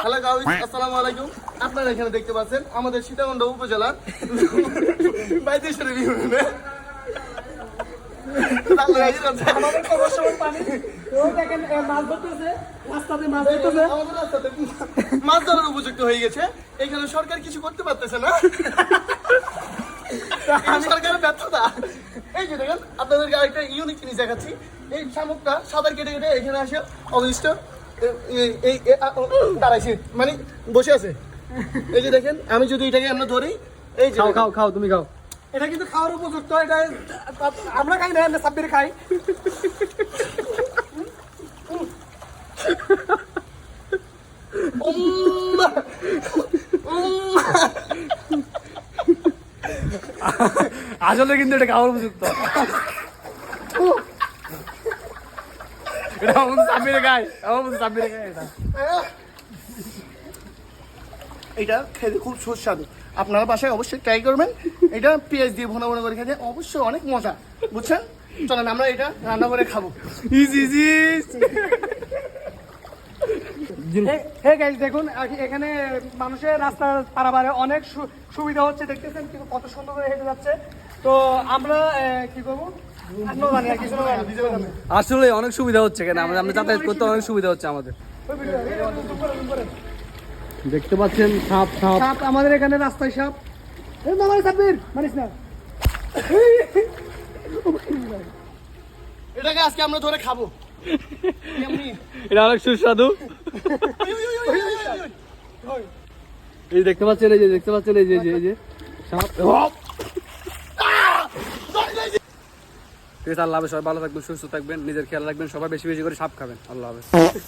Hello guys, আসসালামু আলাইকুম। আপনারা এখানে দেখতে পাচ্ছেন আমাদের সীতাকুণ্ড উপজেলার বাইদেশ্বরী ইউনিয়নে মাছ ধরার উপযুক্ত হয়ে গেছে। এখানে সরকার কিছু করতে পারতেছে না, সরকারের ব্যর্থতা। এই যে দেখেন, আপনাদেরকে আরেকটা ইউনিক জিনিস দেখাচ্ছি। এই শামুকটা সাঁতার কেটে কেটে এখানে আসে অবশিষ্ট দাঁড়াইছে, মানে বসে আছে। এই যে দেখেন, আমি যদি এটাকে আমরা ধরি, এই যে খাও খাও তুমি খাও। এটা কিন্তু খাওয়ার উপযুক্ত। এটা আমরা খাই না, আমরা সাব্বির খাই। আসলে কিন্তু এটা খাওয়ার উপযুক্ত। এটা আমাদের সাব্বিরে খায়, আমাদের সাব্বিরে খায় এটা। এটা খেতে খুব সুস্বাদু। আপনারা বাসায় অবশ্যই ট্রাই করবেন। এটা পেঁয়াজ দিয়ে ভুনা ভুনা করে খেতে অবশ্যই অনেক মজা, বুঝছেন? চলেন আমরা এটা রান্না করে খাবো। Easy easy. হে গাইস, দেখুন এখানে মানুষের রাস্তা পারাপারে অনেক সুবিধা হচ্ছে, দেখতেছেন কিন্তু কত সুন্দর করে হেঁটে যাচ্ছে। তো আমরা কি করবো আসলে অনেক সুবিধা হচ্ছে, কেন আমরা যাতায়াত করতে অনেক সুবিধা হচ্ছে আমাদের। দেখতে পাচ্ছেন সাপ সাপ সাপ আমাদের এখানে রাস্তায় সাপ। সাব্বির মানিস না। এটাকে আজকে আমরা ধরে খাবো। এটা অনেক সুস্বাদু। এই দেখতে পাচ্ছেন, এই যে দেখতে পাচ্ছেন, এই যে এই যে সাপ। ঠিক আছে, আল্লাহ হাফেজ। সবাই ভালো থাকবেন, সুস্থ থাকবেন, নিজের খেয়াল রাখবেন, সবাই বেশি বেশি করে সাপ খাবেন। আল্লাহ হাফেজ।